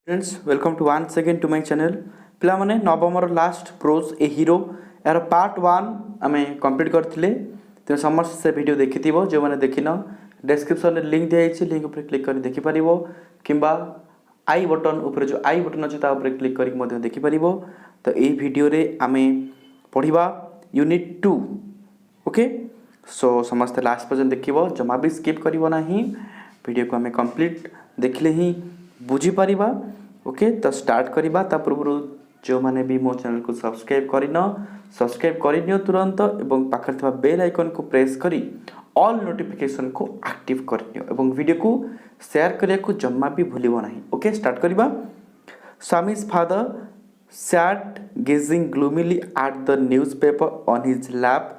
Friends welcome to once again to my channel पिला माने नवमर लास्ट प्रोज ए हीरो यार पार्ट 1 आमे कंप्लीट करथिले ते समस्त से वीडियो देखिथिबो जो माने देखिनो डिस्क्रिप्शन रे लिंक दिया छै लिंक ऊपर क्लिक करी देखि परिबो किंबा आई बटन ऊपर जो आई बटन अछि ता ऊपर क्लिक करी मध्ये देखि परिबो। तो ए वीडियो रे आमे पढिबा यूनिट 2 ओके। सो समस्त लास्ट पर्यंत देखिबो जमा भी स्किप करिवो नाही वीडियो को आमे कंप्लीट देखले ही बुझी परिबा ओके। तो स्टार्ट करिबा ता पूर्व जो माने भी मो चैनल को सब्सक्राइब करिनियो तुरंत एवं पाखर थवा बेल आइकन को प्रेस करी ऑल नोटिफिकेशन को एक्टिव करिनियो एवं वीडियो को शेयर करिया को जम्मा भी भूलिबो नाही ओके। स्टार्ट करिबा। Swami's father sat gazing gloomily at the newspaper on his lap.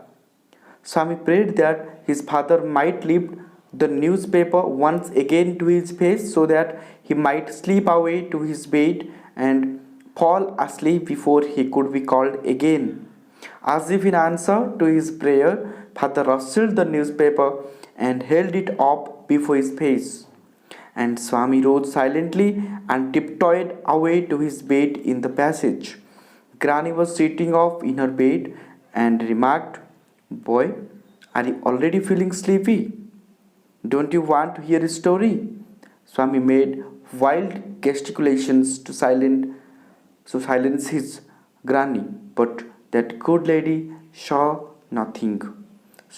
Swami prayed that his father might lift the newspaper once again to his face so that he might slip away to his bed and fall asleep before he could be called again. As if in answer to his prayer, father rustled the newspaper and held it up before his face. And Swami rose silently and tiptoed away to his bed in the passage. Granny was sitting up in her bed and remarked, "Boy, are you already feeling sleepy? Don't you want to hear a story?" Swami made wild gesticulations to silence his granny, but that good lady saw nothing.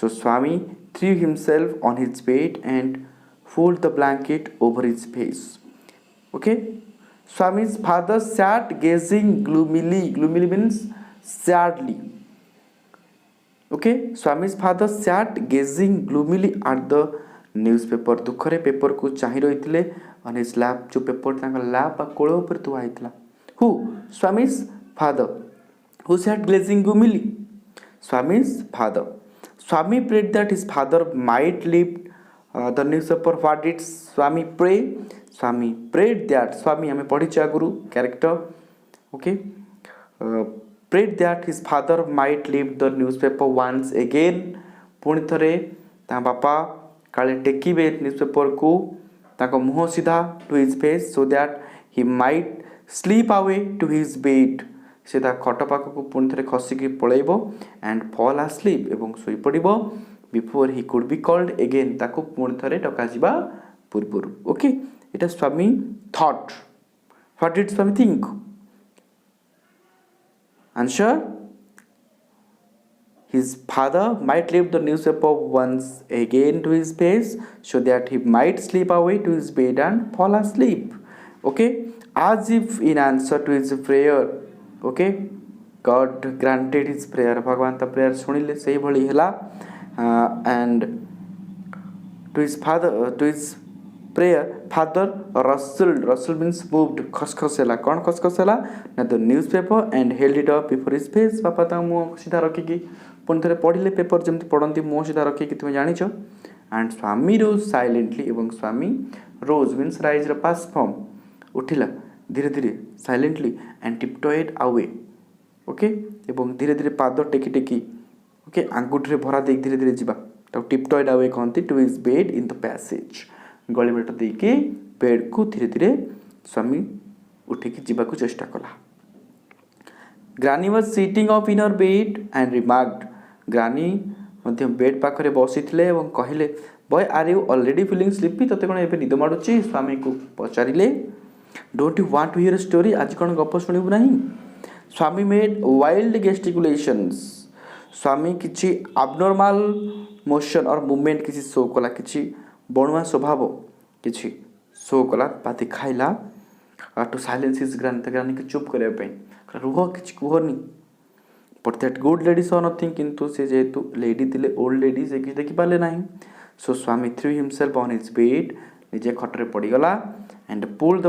So Swami threw himself on his bed and pulled the blanket over his face. Okay? Swami's father sat gazing gloomily. Gloomily means sadly. Okay? Swami's father sat gazing gloomily at the newspaper. दुखरे paper को चाहि रहिथिले on his lap. जो paper तांका lap आ कोळ ऊपर थुआ हितला. Who? Swami's father. Who sat gazing gloomily? Swami's father. Swami prayed that his father might lift the newspaper. What did Swami pray? Swami prayed that Swami हमें पढ़ी आगुरु character okay prayed that his father might lift the newspaper once again. पुणी थरे ता बापा काले टेकिबे newspaper को ताको मुह सीधा to his face so that he might sleep away to his bed. सीधा खट पाख को पुणी थरे खसिकी पळेइबो and fall asleep एवं सोई पड़िबो before he could be called again. ताको पुणी थरे डका जिबा पूर्वरु ओके। इटा स्वामी thought. What did Swami think? Answer: his father might lift the newspaper once again to his face so that he might sleep away to his bed and fall asleep. Okay, as if in answer to his prayer. Okay, God granted his prayer. भगवान ता prayer सुनिले सही भली हला and to his prayer father rustled means moved खसखसेला कौन खसखसेला ना the newspaper and held it up before his face. बापा ता मुंह सीधा रखी की पुणी थरे पढ़िले पेपर जमती पढ़ंती मुंह सीधा रखी की तुम जानिछ. and Swami rose silently एवं स्वामी rose means rise ର past form उठिला धीरे धीरे silently and tiptoed away okay एवं धीरे धीरे पाद टेकी टेकी ओके आंगुठी रे भरा दे धीरे धीरे जीवा तो tiptoed away कहंती to his bed in the passage. गली बेट दे के बेड को धीरे धीरे स्वामी उठी की जीवा को चेष्टा कला. Granny was sitting up in her bed and remarked. Granny Madhya bed पाखरे बसिथिले एवं कहिले, "Boy, are you already feeling sleepy? तते कोन एबे निद माडुची?" स्वामी को पचारिले. "Don't you want to hear a story? आज कोन गप सुनिबु नाही?" स्वामी made wild gesticulations. स्वामी किछि abnormal motion और movement किछि शो कला किछि बणुआ स्वभाव किछि शो कला पाती खाइला टू साइलेंस हिज ग्रानी के चुप करे पे रुह किछि कुहनी. But that good lady saw nothing किंतु से जेतु लेडी थिले ओल्ड लेडी से किछि देखि पाले नाही. So Swami threw himself on his bed निजे खटरे पड़ी गला and pull the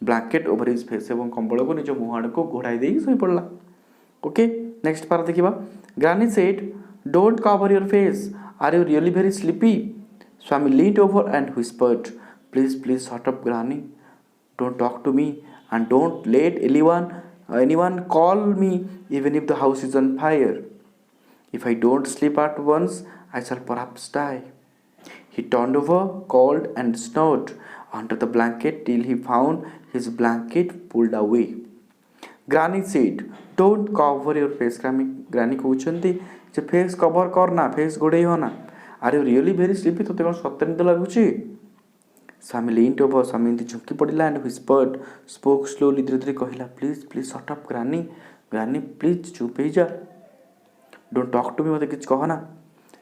blanket over his face एवं कंबल को निज मुहाड़ को घोड़ाई देई सोई पड़ला ओके. नेक्स्ट पार देखिबा. ग्रानी said, "Don't cover your face. Are you really very sleepy?" Swami leaned over and whispered, Please shut up, Granny. Don't talk to me and don't let anyone call me even if the house is on fire. If I don't sleep at once, I shall perhaps die." He turned over, cold and snored. under the blanket till he found his blanket pulled away. Granny said, "Don't cover your face." Granny कहते जे face cover करना, face घोड़े होना. Are you really very sleepy? तो कौन सत्य निद लगुच? स्वामी leaned over. स्वामी एमती झुंकी पड़ा and whispered, spoke slowly, धीरे धीरे कहला, "Please, please shut up, Granny. Granny, please चुप ही जा. Don't talk to me, मते किछ कहना.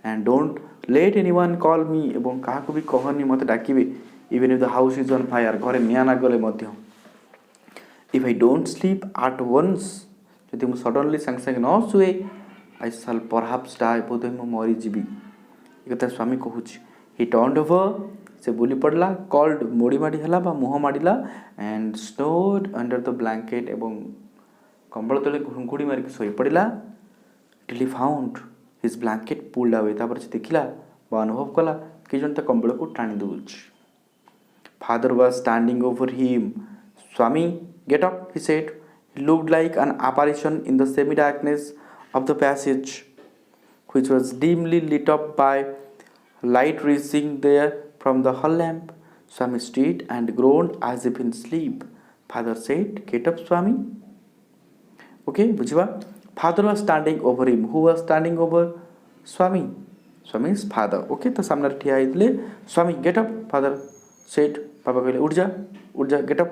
And don't let anyone call me. एवं कहा को भी कहनी मते डाकिबे. Even if the house is on fire, घरे निया ना गले मध्य. If I don't sleep at once, यदि मु suddenly संग संग न सुए, I shall perhaps die. बोधे मु मरी जीवी. ये कथा स्वामी कहूची. He turned over. से बुली पड़ला. Called मोड़ी माड़ी हला बा मुह माड़ीला. And snored under the blanket. एवं कंबल तले घुंघुड़ी मारी सोई पड़ीला. Till he found his blanket pulled away. तापर से देखिला बा अनुभव कला कि जन त कंबल को टाणी दउछ. Father was standing over him. Swami, get up, he said. He looked like an apparition in the semi-darkness of the passage, which was dimly lit up by light reaching there from the hall lamp. Swami stood and groaned as if in sleep. Father said, "Get up, Swami." Okay, बुझिबा? Father was standing over him. Who was standing over? Swami. Swami is father. Okay, तो सामने ठिया आइतले. Swami, get up. Father said. पापा कहले उठ जा, get up.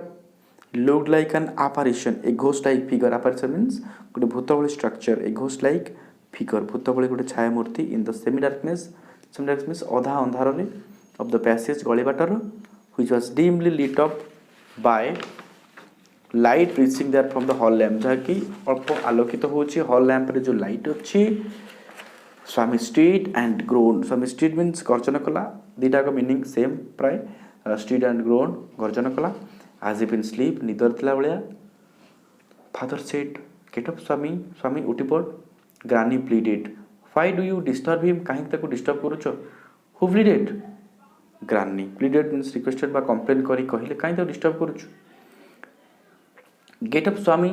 Looked like an apparition, a ghost-like figure. Apparition means गोटे भूत भली structure, a ghost-like figure. भूत भली गोटे छाया मूर्ति in the semi-darkness. Semi-darkness means अधा अंधार रे of the passage गली water, which was dimly lit up by light reaching there from the hall lamp. जहाँ कि अल्प आलोकित होची hall lamp रे जो light अच्छी. Swami stood and groaned. Swami stood means गर्जन कला. दीटा का meaning same प्राय. Stood and groaned, गर्जन कला. As if in sleep, निदर थिला भलिया. Father said, "Get up, Swami." Swami उठी पड़. Granny pleaded, "Why do you disturb him? काहे ताको disturb करूछो?" Who pleaded? Granny. Pleaded means requested बा complain करी कहिले काहे ताको disturb करूछो. "Get up, Swami,"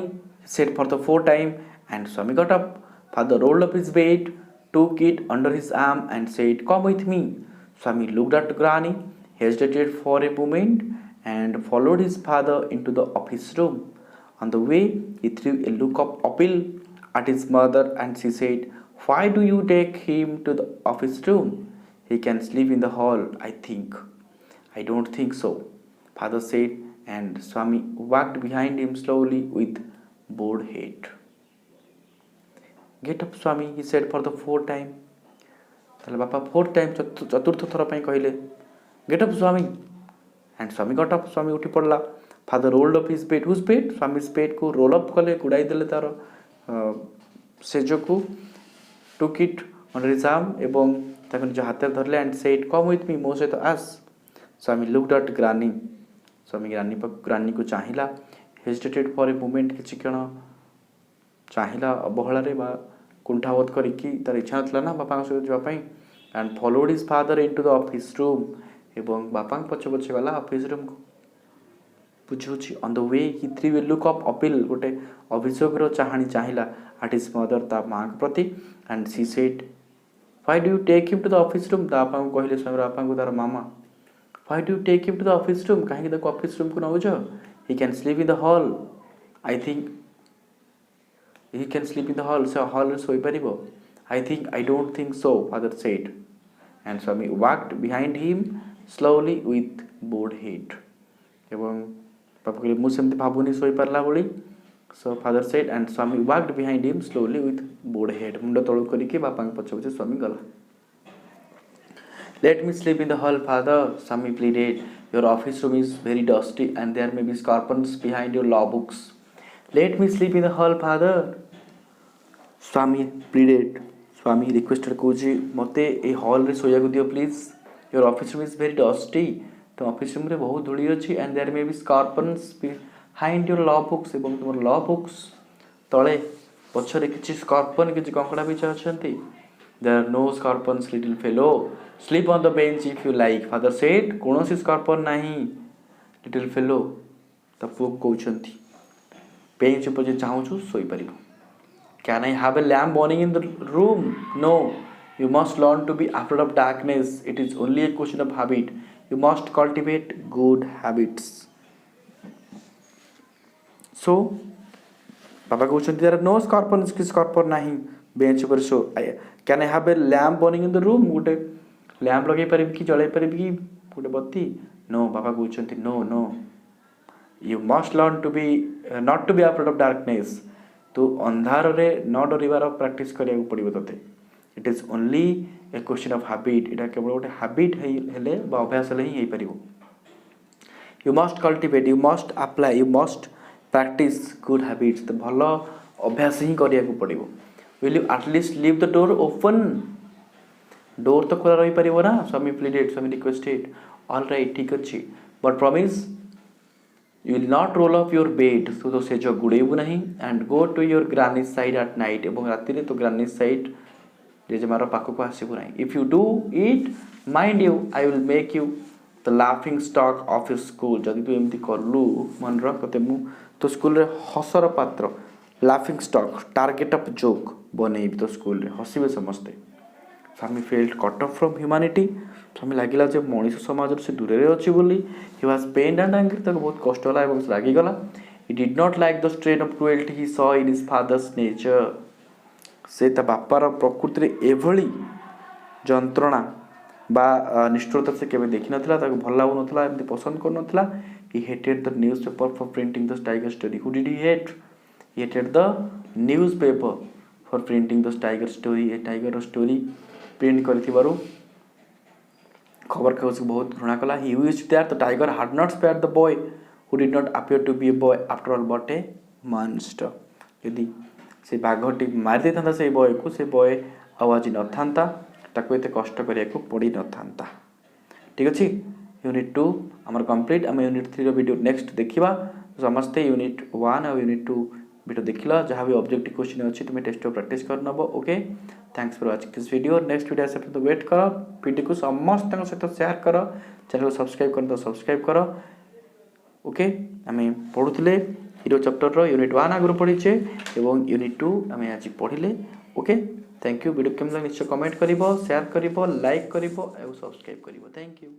said for the fourth time, and Swami got up. Father rolled up his bed, took it under his arm and said, "Come with me." Swami looked at Granny, hesitated for a moment, and followed his father into the office room. On the way, he threw a look of appeal at his mother, and she said, "Why do you take him to the office room? He can sleep in the hall, I think." "I don't think so," father said, and Swami walked behind him slowly with bowed head. "Get up, Swami," he said for the fourth time. ताले बापा fourth time चतुर्थ थर पई कहिले, "Get up, Swami." And Swami got up. Swami उठी पड़ला. Father rolled up his bed. Whose bed? Swami's bed को roll up कले, गुड़ाई देले तार सेजो को. Took it under his arm एवं ताको निज हाथे धरले and said, "Come with me, मो सहित आस." Swami looked at Granny. Swami Granny को चाहिला. Hesitated for a moment, किछि क्षण चाहिला अबहला रे बा कुंठावत करिकी तार इच्छा नथला ना बापा सहित जवा पई. And followed his father into the office room. एवं बापा पछे पछे गला ऑफिस रूम को. बुझुची. On the way he threw a look of appeal, गोटे अभियोग चाहाणी चाहिला at his mother, ता मां के प्रति. And she said, "Why do you take him to the office room?" ता बापा को कहले स्वयं बापा को तार मामा, "Why do you take him to the office room? काहे कि ऑफिस रूम को नउछ? He can sleep in the hall. I think he can sleep in the hall." So hall रे सोई परिबो. I don't think so, father said. And Swami walked behind him slowly with bowed head. एवं पापा कहले मु सेमते भाबुनी सोई परला बोली. So father said, and Swami walked behind him slowly with bowed head. मुंड तळु करिके बापा के पछे पछे स्वामी गला. "Let me sleep in the hall, father," Swami pleaded. "Your office room is very dusty and there may be scarpins behind your law books. Let me sleep in the hall, father," Swami pleaded. Swami requested कोजी मते ए hall रे सोया को दियो please. Your office room is very dusty. तो office room रे बहुत धूली अछि and there may be scarpins behind your law books. एवं तुम law books तळे पछरे किछि scarpin किछि कंकड़ा बिछा अछंती. There are no scarpins, little fellow. Sleep on the bench if you like, father said. कोनोसी scarpin नाही, little fellow. त पुओ कहउछंती बेंच ऊपर जे चाहूछु सोई परिबो. "Can I have a lamp burning in the room?" "No. You must learn to be afraid of darkness. It is only a question of habit. You must cultivate good habits. So बाबा कहते there no scorpion कि scorpion नहीं bench पर so can I have a lamp burning in the room गोटे lamp लगे पारि कि जलाई पारि कि गोटे बत्ती नो बाबा कहते no no you must learn to be not to be afraid of darkness तो अंधार रे न डरिवार प्रैक्टिस करिया पड़िबो तते it is only a question of habit एटा केवल गोटे हैबिट हेले बा अभ्यास हेले ही पारिबो you must cultivate you must apply you must practise good habits तो भल अभ्यास ही करिया पड़िबो will you at least leave the door open door तो खोला रही पारिबो ना स्वामी प्लीडेड स्वामी रिक्वेस्टेड ऑल राइट ठीक अच्छी but promise you will not roll up your bed तो से जो गुड़ेबू नहीं and go to your granny's side at night एवं राति रे तो granny's side जेजमार पाख को आसबू ना if you do it mind you I will make you the laughing stock of your school जदि तू एमती करलु मन रख तते मु तो स्कूल रे हसर पात्र laughing stock target of joke बनेबी तो स्कूल रे हसीबे समस्ते Swami felt cut off from humanity Swami लगिला जे मनीष समाज से दूर रे अछि बोली he was pained and angry तक बहुत कष्ट होला एवं लागी गला he did not like the strain of cruelty he saw in his father's nature से ता बापार प्रकृति रे एभली जंत्रणा बा निष्ठुरता से केबे देखि नथिला ताको भल लागु नथिला एमती पसंद कर नथिला he hated the newspaper for printing the tiger story who did he hated the newspaper for printing the tiger story ए टाइगर स्टोरी प्रिंट करथिबारु खबर कागज बहुत घृणा कला he used that the tiger had not spared the boy who did not appear to be a boy after all but a monster यदि से बाघटी मार दे थांता से बॉय को से बॉय आवाज न थांता ताको एते कष्ट करिया को पड़ी न थांता ठीक अछि यूनिट 2 हमर कंप्लीट हम यूनिट 3 रो वीडियो नेक्स्ट देखिबा समस्त यूनिट 1 और यूनिट 2 वीडियो देखिला जहाँ भी ऑब्जेक्टिव क्वेश्चन अच्छी तुम्हें टेस्ट प्रैक्टिस कर नब okay thanks for watching this video next video से तो वेट कर वीडियो को समस्त सहित शेयर कर चैनल सब्सक्राइब कर सब्सक्राइब कर ओके आम पढ़ुले हीरो चैप्टर यूनिट 1 आगु पढ़ीचे और यूनिट 2 आम आज पढ़िले ओके थैंक यू वीडियो केमन निश्चय कमेंट कर शेयर कर लाइक कर सब्सक्राइब कर थैंक यू।